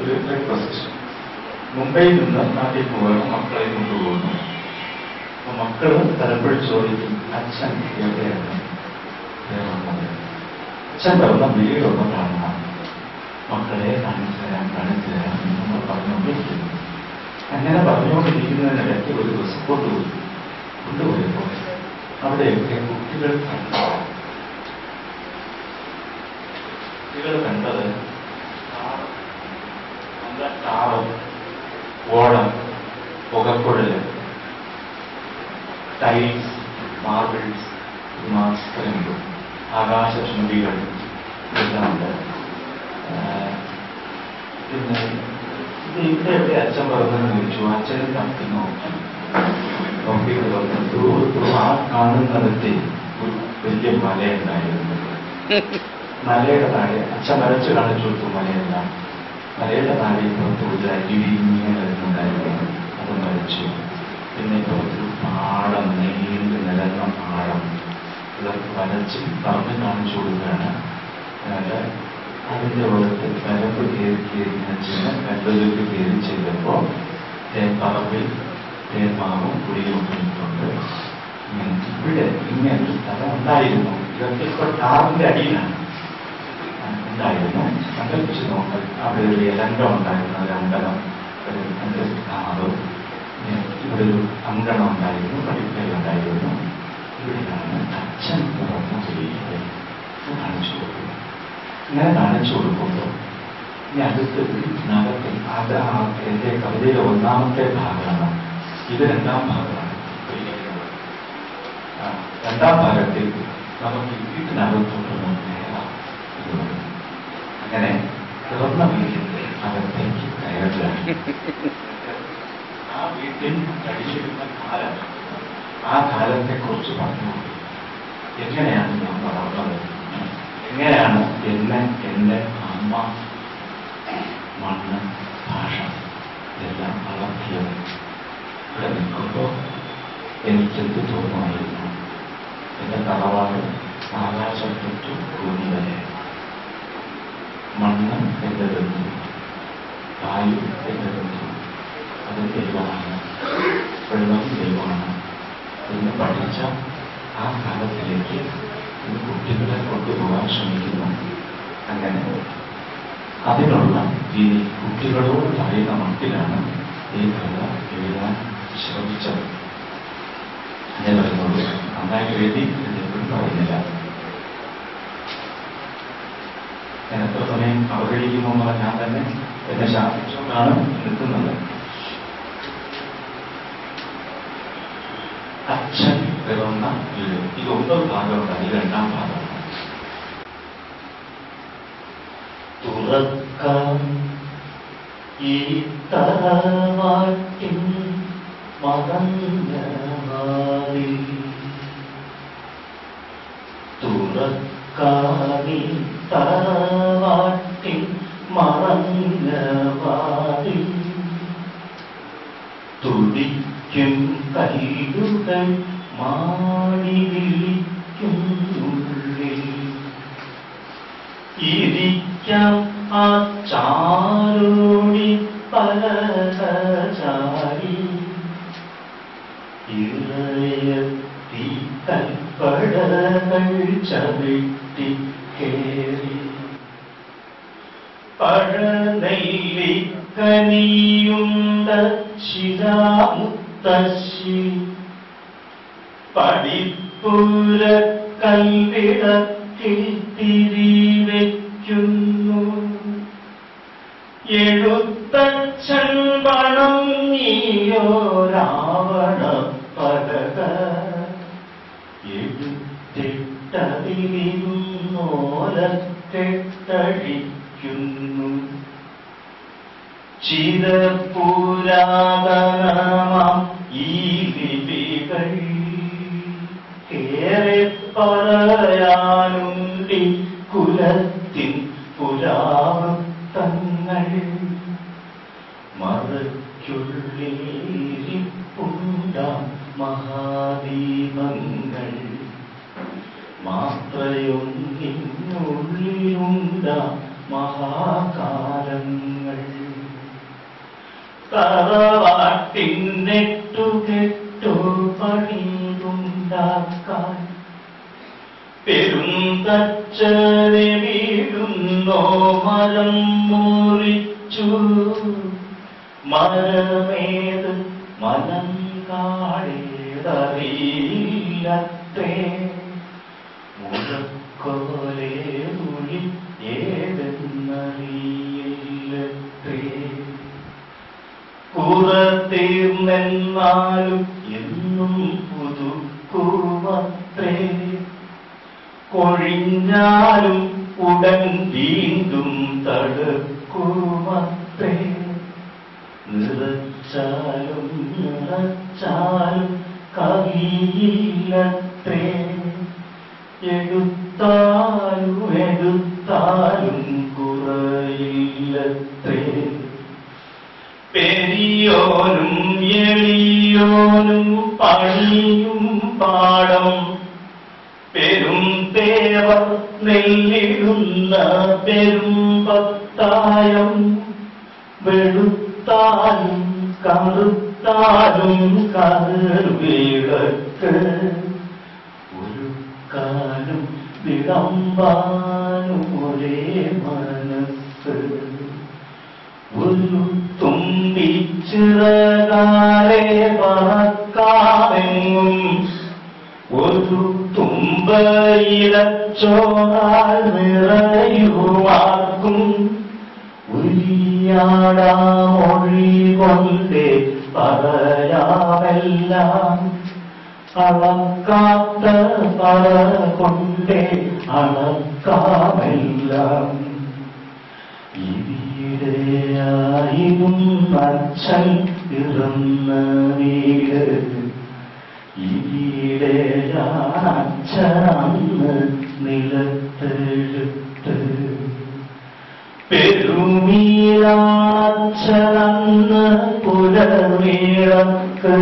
ഒരു റിക്വസ്റ്റ്. മുംബൈയിൽ നിന്ന് നാട്ടിൽ പോകണം, മക്കളെ കൊണ്ടുപോകുന്നു. അപ്പൊ മക്കള് പലപ്പോഴും ചോദിക്കും, അച്ഛൻ എവിടെയാണ് വന്നത്? അച്ഛൻ പറഞ്ഞ വീടൊന്നും കാണണം, മക്കളെ കാണിച്ചു തരാം നമ്മൾ പറഞ്ഞുകൊണ്ടിരിക്കുന്നു. അങ്ങനെ പറഞ്ഞുകൊണ്ടിരിക്കുന്നതിനിടയ്ക്ക് ഒരു ദിവസം കൊണ്ടുപോയപ്പോൾ അവിടെയൊക്കെ കുട്ടികൾ കണ്ടത് നല്ല കാറ്, ഓളം, പുകക്കുഴല്, ടൈൽസ്, മാർബിൾസ്, മാസ്കരങ്ങൾ, ആകാശചുംബികൾ എല്ലാം ഉണ്ട്. പിന്നെ ഇവിടെ എവിടെ അച്ഛൻ പറഞ്ഞെന്ന് ചോദിച്ചു. അച്ഛനും തപ്പി നോക്കിയിട്ട് പറഞ്ഞു, ആ കാണുന്നിടത്ത് ഒരു വലിയ മലയുണ്ടായിരുന്നു. മലയുടെ താഴെ അച്ഛൻ വരച്ച് കാണിച്ചു കൊടുത്തു. മലയുടെ താഴെ പുറത്ത് അരുവി ഇങ്ങനെ വരുന്നുണ്ടായിരുന്നു, അത് വരച്ചു. പിന്നെ പുറത്തൊരു പാടം, നീണ്ടു നിലന്ന പാടം, ഇതൊക്കെ വരച്ച് പറഞ്ഞ് കാണിച്ചു കൊടുക്കുകയാണ്. അതിൻ്റെ ഓരത്ത് വരപ്പ് കയറി വെള്ളത്തിലേക്ക് കയറി ചെയ്തപ്പോൾ തേപ്പറമ്പിൽ തേന്മാവും കുടിയും ഇട്ടുണ്ട്. ഇവിടെ ഇങ്ങനൊരു സ്ഥലം ഉണ്ടായിരുന്നു. ഇതൊക്കെ ഇപ്പോൾ ടാറിന്റെ അടിയിലാണ് ഉണ്ടായിരുന്നു. സങ്കല്പിച്ച് നോക്കാൻ അവിടെ ഒരു ഇലങ്കം ഉണ്ടായിരുന്നു, ഒരു അങ്കണം, ഒരു കാവ്. ഇവിടെ ഒരു അങ്കണം ഉണ്ടായിരുന്നു, പഠിക്കലുണ്ടായിരുന്നു. ഇവിടെയാണ് അച്ഛൻ തുറന്നു ചെയ്യുന്നത്. കാണിച്ചു കൊടുക്കുന്നത്. ഇങ്ങനെ കാണിച്ചു കൊടുക്കുമ്പോൾ ഇനി അടുത്ത് വീട്ടിനകത്ത് അത് എൻ്റെ കവിതയിലെ ഒന്നാമത്തെ ഭാഗമാണ്. ഇത് രണ്ടാം ഭാഗമാണ്. രണ്ടാം ഭാഗത്തിൽ നമുക്ക് വീട്ടിനകത്തോട്ടൊന്നും കയറാം. അങ്ങനെ തുറന്ന വീട്ടിന്റെ അകത്തേക്ക് കയറുകയാണ്. ആ വീട്ടിൽ കഴിച്ചിരുന്ന കാലം, ആ കാലത്തെ കുറിച്ച് പറഞ്ഞു. എങ്ങനെയാണ് ഞാൻ വളർന്നത്, എങ്ങനെയാണ് എന്നെ എൻ്റെ അമ്മ, മണ്ണ്, ഭാഷ ഇതെല്ലാം വളർത്തിയത്. ഇവിടെ നിൽക്കുമ്പോൾ എനിക്കെന്ത് തോന്നുമായിരുന്നു? എൻ്റെ തറവാട് ആകാശം തൊട്ട് ഭൂമി വരെ, മണ്ണ് എൻ്റെ ബന്ധു, വായു എൻ്റെ ബന്ധു, അത് ദൈവമാണ്, വെള്ളം ദൈവമാണ് എന്ന് പഠിച്ച ആ കാലത്തിലേക്ക് കുട്ടികളെ കൊണ്ടുപോകാൻ ശ്രമിക്കുന്നു. അങ്ങനെ അതിനുള്ള ഈ കുട്ടികളോട് പറയുന്ന മട്ടിലാണ് ഈ കഥ എഴുതാൻ ശ്രമിച്ചത്. ഞാൻ പറയുന്നത് നന്നായിട്ട് എഴുതി എപ്പോഴും പറയുന്നില്ല. ഞാൻ എത്ര സമയം അവഗണിക്കുമോ എന്നുള്ള ഞാൻ തന്നെ എന്നെ ശാസിച്ചുകൊണ്ടാണ് നിൽക്കുന്നത്. അച്ഛൻ പിറന്ന വീട്, ഇത് ഒന്നൊരു ഭാഗമുണ്ട്, ഈ രണ്ടാം ഭാഗം. തുറക്കാൻ ഈ തറവാട്ടിൻ മറഞ്ഞ വാതിൽ, തുറക്കാനീ തറവാട്ടിൻ മറഞ്ഞ വാതിൽ, തുടിക്കും കല്ലുകൾ മാടി വിളിക്കുന്നുള്ളിൽ, ഇരിക്കാം ആ ചാരോടി പലചാരി, ഇറയത്തി കൽപ്പടകൾ ചവിട്ടി കേറി, പഴനെല്ലിക്കനിയുണ്ട ശിലാമുത്തശ്ശി, പടിപ്പുര കൽവിളക്കിൽ തിരിവെക്കുന്നു, എഴുത്തച്ഛൻ പണം നീയോ രാവണ പലക, എടുത്തിട്ടതിലിരുന്നോലക്കെട്ടടിക്കുന്നു, ചിരപുരാതനമാം ഈ ലിപികൾ ഏറെ പറയാനുണ്ടി കുലത്തിൻ പുരാവൃത്തങ്ങൾ, മറയ്ക്കുള്ളിരിപ്പുണ്ട മഹാദീപങ്ങൾ, മാത്രയൊന്നിനുള്ളിലുണ്ട മഹാകാലങ്ങൾ. തറവാട്ടിനെട്ടുകെട്ടു പണിതുണ്ടാക്കാൻ പെരുന്തച്ചനെ വീഴുന്നോ മരം മുറിച്ചു മരമേത് മനം കാടേതറിയില്ലത്രേ മുഴക്കോലേ ഉളി ഏതെന്നറിയില്ലത്രേ കുറത്തീർന്നെന്നാലും എന്നും പുതുക്കുമത്രേ കൊഴിഞ്ഞാലും ഉടൻ വീണ്ടും തടുക്കുമത്രേ നിറച്ചാലും നിറച്ചാലും കവിയില്ലത്രേ എടുത്താലും എടുത്താലും കുറയില്ലത്രേ പെരിയോനും എളിയോനും പണിയും പാടം പെരും തേവർ നെല്ലിടുന്ന പെരുമ്പത്തായം വെളുത്താലും കറുത്താലും കറുവിളക്ക് ഒരു കാലം വിളമ്പാനും ഒരേ മനസ്സ് ഒരു തുമ്പിച്ചിറകാലെ പറക്കാമെങ്ങും ഒരു തുമ്പയിലച്ചോറാൽ നിറയുമാർക്കും ഉരിയാടാമൊഴി കൊണ്ടേ പറയാമെല്ലാം അളക്കാത്ത പറ കൊണ്ടേ അളക്കാമെല്ലാം ഇവിടെയായും അച്ഛൻ പിറന്ന വീട് ഇവിടെയാണ് അച്ഛനന്ന് നിലത്തെഴുത്ത് പെരുമീളാച്ചലന്ന് പുലർമീളക്ക്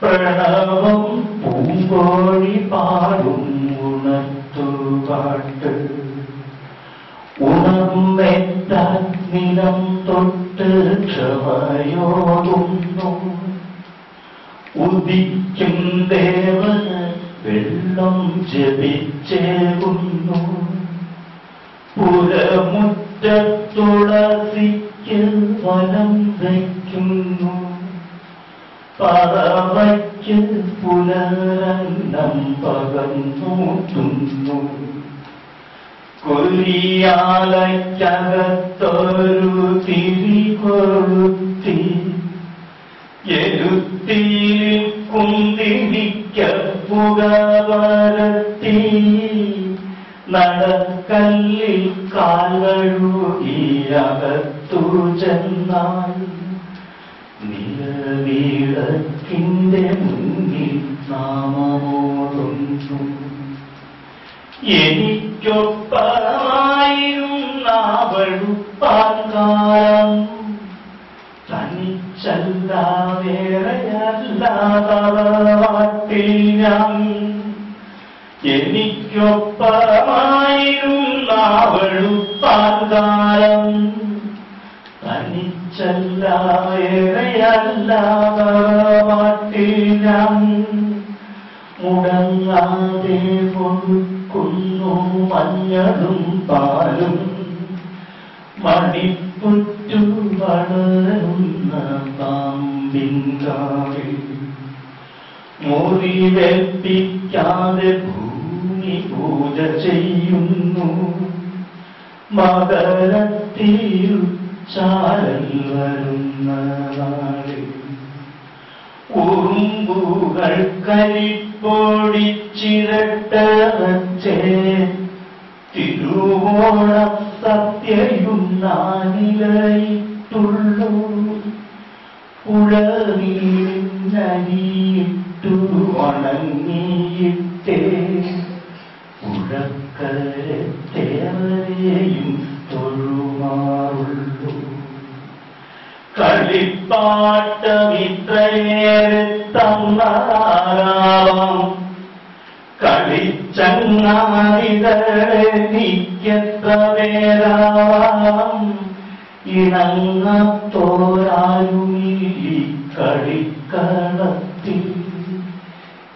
പ്രണവം പൂങ്കോഴി പാടും ഉണർത്തുപാട്ട് ഉണർന്നെത്താൻ നിലം തൊട്ട് ക്ഷമയോടുന്നു ഉദിക്കും ദേവന് വെള്ളം ജപിച്ചേകുന്നു പുരമുറ്റത്തുളസിക്ക് വനം വയ്ക്കുന്നു പറവയ്ക്ക് പുലരന്നം പകർന്നൂട്ടുന്നു കൊല്ലിയാലയ്ക്കകത്തൊരു തിരി കൊളുത്തി എരുത്തിയിൽ കുന്തിരിക്ക പുകവരത്തി നടക്കല്ലിൽ കാൽവഴുകിയകത്തു ചെന്നാൽ നിലവിളക്കിന്റെ മുന്നിൽ നാമമോതുന്നു എനിക്കൊപ്പമായിരുന്ന വെളുപ്പാൻകാലം തനിച്ചല്ല വേറെയല്ലാതറവാട്ടിൽ ഞാൻ എനിക്കൊപ്പമായിരുന്ന വെളുപ്പാൻകാലം തനിച്ചല്ല വേറെയല്ലാതറവാട്ടിൽ ഞാൻ മുടങ്ങാതെ കൊടുക്കുന്നു മഞ്ഞളും പാലും മണിപ്പുറ്റു വളരുന്ന പാമ്പിൻകാവിൽ മുറിവേൽപ്പിക്കാതെ ഭൂമി പൂജ ചെയ്യുന്നു മകരത്തിരുച്ചാരൽ വരുന്ന നാളിൽ ഉറുമ്പുകൾ കരിപ്പൊടിച്ചിരട്ട വച്ചേ തിരുവോണ സത്യയും നാനിലയിട്ടുള്ളൂ പുഴനീരിട്ടു ഉണങ്ങിയിട്ടേ പുഴക്കരത്തേവരെയും തൊഴുമാറുള്ളൂ കളിപ്പാട്ടമിത്രയേറെ തന്നാലാവാം കളിച്ചങ്ങാതികളെനിക്കെത്ര പേരാവാം ഇണങ്ങത്തോരാരുമില്ലി കളിക്കളത്തിൽ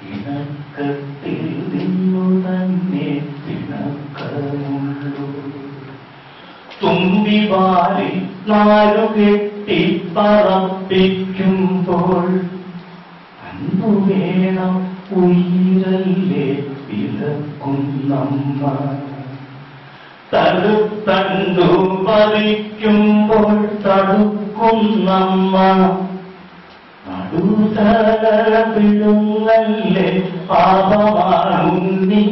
ഇണക്കത്തിൽ നിന്നു തന്നെ പിണക്കമുള്ളൂ. തുമ്പിവാലിൽ നാലുകെട്ടി പറപ്പിക്കുമ്പോൾ അൻപു വേണം ഉയരല്ലേ വിലക്കുന്നമ്മ. തടുത്തണ്ടു പറിക്കുമ്പോൾ തടുക്കുന്നമ്മ. നടുതല വിടുങ്ങല്ലേ പാപമാണുണ്ണി.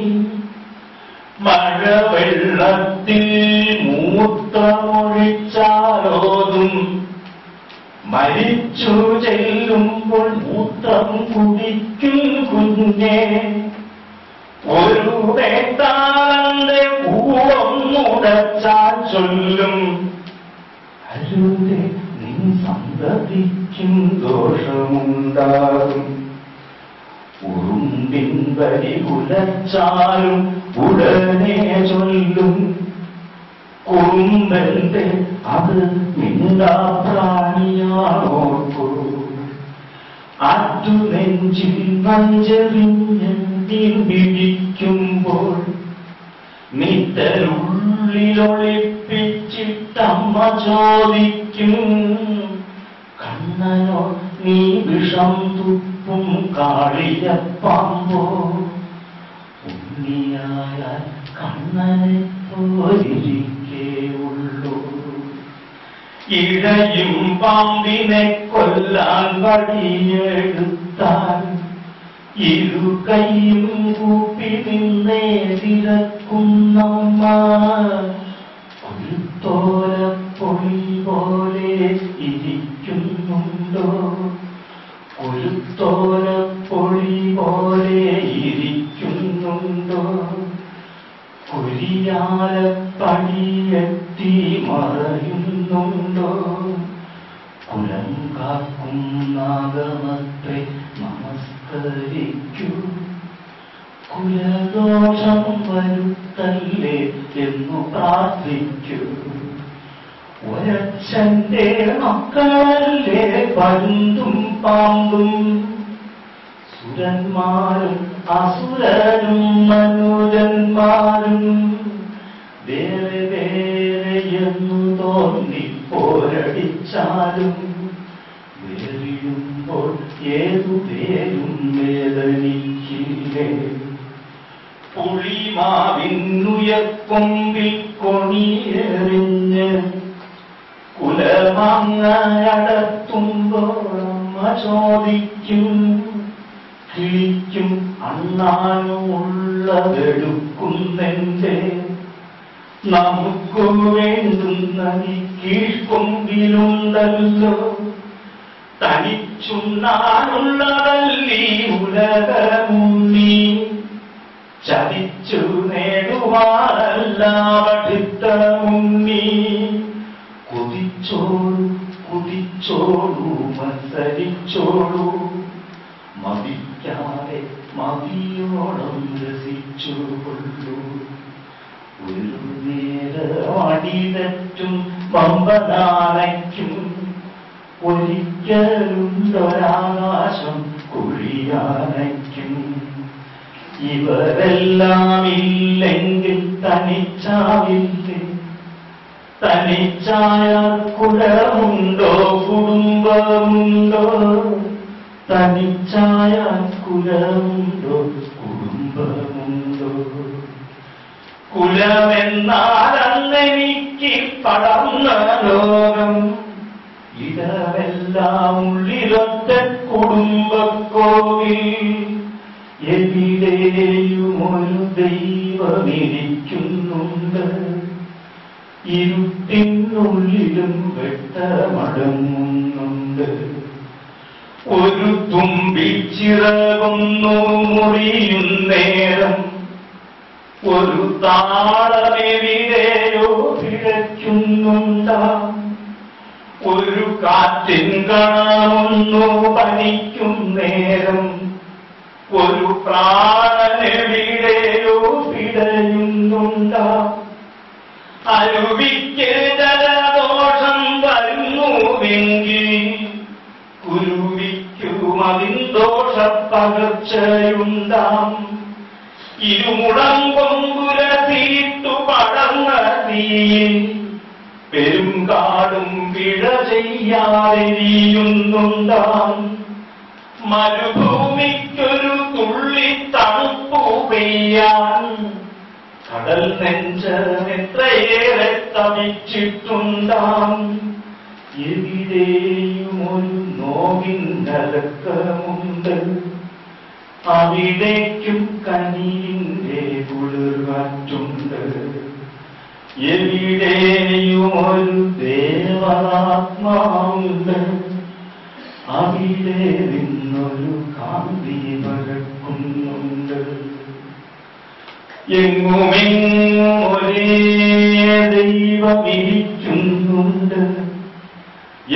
മഴവെള്ളത്തിൽ മൂത്രമൊഴിച്ചാലോതും മരിച്ചു ചെല്ലുമ്പോൾ മൂത്രം കുടിക്കും കുഞ്ഞേ. ഒരു വേട്ടാളന്റെ പൂവൊന്നുടച്ചാൽ ചൊല്ലും അരുതേ നിൻ സന്തതിക്കും ദോഷമുണ്ടാകും. ഉറുമ്പിൻ വരി ഉലച്ചാലും ഉടനെ ചൊല്ലും കുറുമ്പന്റെ അത് മിണ്ടാ പ്രാണിയാണോർക്കൂ. ആറ്റുനെഞ്ചിൽ മഞ്ചെറിഞ്ഞ് പിടിക്കുമ്പോൾ നിറ്റരുള്ളിലൊളിപ്പിച്ചിട്ടമ്മ ചോദിക്കും കണ്ണനോ നീ വിഷം തുപ്പും കാളിയപ്പാമ്പോ. ഉണ്ണിയായ കണ്ണനെ പോലിരിക്കേ ഉള്ളൂ. ഇഴയും പാമ്പിനെ കൊല്ലാൻ വടിയെടുത്താൽ ഇരു കൈയും കൂപ്പി നിന്നേ തിരക്കുന്നമ്മ. കുരുത്തോലപ്പൊളി പോലെ ഇരിക്കുന്നുണ്ടോ? കുരുത്തോലപ്പൊളി പോലെ ഇരിക്കുന്നുണ്ടോ? കുരിയാലപ്പടിയെത്തി മറയുന്നുണ്ടോ? കുലം കാക്കും നാഗമത്തെ നമസ്കരിക്കൂ. കുലദോഷം വരുത്തല്ലേ എന്നു പ്രാർത്ഥിക്കൂ. ഒരച്ഛന്റെ മക്കളല്ലേ പരുന്തും പാമ്പും. സുരന്മാരും അസുരനും മനുജന്മാരും വേറെ വേറെയെന്നു തോന്നി പോരടിച്ചാലും വേറിയുമ്പോൾ ഏതു പേരും വേദനിക്കില്ലേ. പുളിമാവിന്നുയർക്കൊമ്പിൽ കൊണിയെറിഞ്ഞ് കുലമങ്ങയടത്തുമ്പോഴമ്മ ചോദിക്കും കിളിക്കും അണ്ണാനുമുള്ളതെടുക്കുന്നെന്റെ. നമുക്കു വേണ്ടുന്ന ഈ കീഴ്ക്കൊമ്പിലുണ്ടല്ലോ തനിച്ചുണ്ണാനുള്ളതല്ലീ ഉലകമുണ്ണി. ചതിച്ചു നേടുവാനല്ല പഠിത്തമുണ്ണി. കുതിച്ചോളൂ കുതിച്ചോളൂ മത്സരിച്ചോളൂ. മതിക്കാതെ മതിയോളം രസിച്ചുകൊള്ളൂ. ഒരു നേരം അടിതെറ്റും വമ്പനാനയ്ക്കും ഒരിക്കലുണ്ടൊരാകാശം കുഴിയാനയ്ക്കും. ഇവരെല്ലാം ഇല്ലെങ്കിൽ തനിച്ചാവില്ലേ. തനിച്ചായാൽ കുലമുണ്ടോ കുടുംബമുണ്ടോ? തനിച്ചായാൽ കുലമുണ്ടോ കുടുംബമുണ്ടോ? കുലമെന്നാൽ അന്നെനിക്ക് പടർന്ന ലോകം. ഇടമെല്ലാം ഉള്ളിലൊറ്റ കുടുംബക്കോവിൽ. എവിടെയും ഒരു ദൈവമിരിക്കുന്നുണ്ട്. ഇരുട്ടിനുള്ളിലും വെട്ടമടങ്ങുന്നുണ്ട്. ഒരു തുമ്പിച്ചിറകൊന്നു മുറിയുന്നേരം ഒരു താളമെവിടെയോ പിഴയ്ക്കുന്നുണ്ടാം. ഒരു കാറ്റിൻ കണമൊന്നു പനിക്കും നേരം ഒരു പ്രാണനെവിടെയോ പിടയുന്നുണ്ടാം. അരുവിക്ക് ജലദോഷം പകർച്ചയുണ്ടാം. ഇരുമുളം കൊമ്പുല തീർത്തു പടർന്ന തീയിൽ പെരുങ്കാടും പിഴ ചെയ്യാതെരിയുന്നുണ്ടാം. മരുഭൂമിക്കൊരു തുള്ളി തണുപ്പു പെയ്യാൻ കടൽ നെഞ്ചമെത്രയേറെ തമിച്ചിട്ടുണ്ടാം. എവിടെയും ഒരു നോവിനലക്കമുണ്ട്, അവിടേക്കും കനിയിന്റെ കുളിർവാറ്റുണ്ട്. എവിടെയും ഒരു ദേവനാത്മാവുണ്ട്, അവിടെ നിന്നൊരു കാന്തി പകർക്കുന്നുണ്ട്. എങ്ങുമെങ്ങും ഒരേ ദൈവമിരിക്കുന്നുണ്ട്,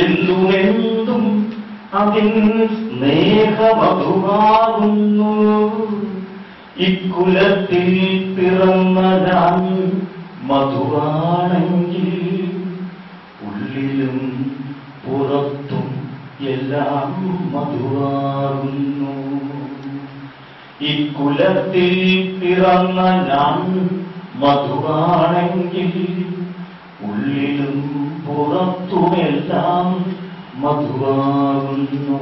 എന്തുമെന്തും അതിൻ സ്നേഹമധുവാകുന്നു. ഇക്കുലത്തിൽ പിറന്ന ഞാൻ മധുവാണെങ്കിൽ ഉള്ളിലും പുറത്തും എല്ലാം മധുവാകുന്നു. ഇക്കുലത്തിൽ പിറന്ന ഞാൻ മധുവാണെങ്കിൽ ഉള്ളിലും പുറത്തുമെല്ലാം മധുവാകുന്നു.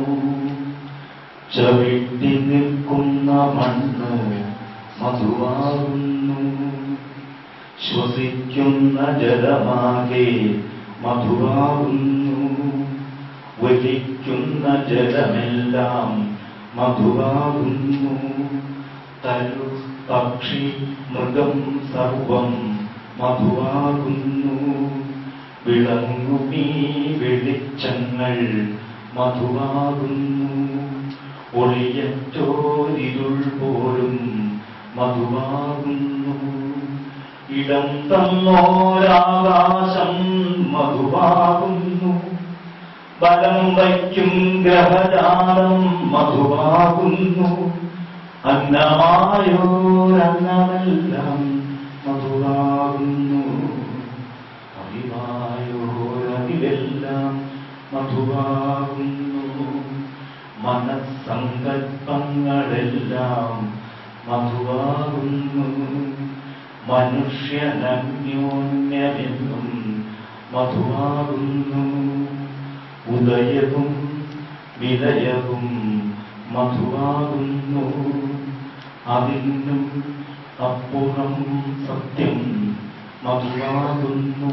ചവിട്ടി നിൽക്കുന്ന മണ്ണ് മധുവാകുന്നു, ശ്വസിക്കുന്ന ജലമാകെ മധുവാകുന്നു, വലിക്കുന്ന ജലമെല്ലാം മധുവാകുന്നു. തരു പക്ഷി മൃഗം സർവം മധുവാകുന്നു. വിളങ്ങുമീ വെളിച്ചങ്ങൾ മധുവാകുന്നു. ഒളിയറ്റോരിരുൾ പോലും മധുവാകുന്നു. ഇടം തന്നോരാകാശം മധുവാകുന്നു. ബലം വയ്ക്കും ഗ്രഹജാലം മധുവാകുന്നു. അന്നമായോരന്നമെല്ലാം മധുവാകുന്നു. അറിവായോരതിലെല്ലാം മധുവാകുന്നു. മനസ്സങ്കൽപ്പങ്ങളെല്ലാം മധുവാകുന്നു. മനുഷ്യനന്യോന്യമെന്നും മധുവാകുന്നു. ഉദയവും വിലയവും മധുവാകുന്നു. അതിനും അപ്പുറം സത്യം മധുവാകുന്നു.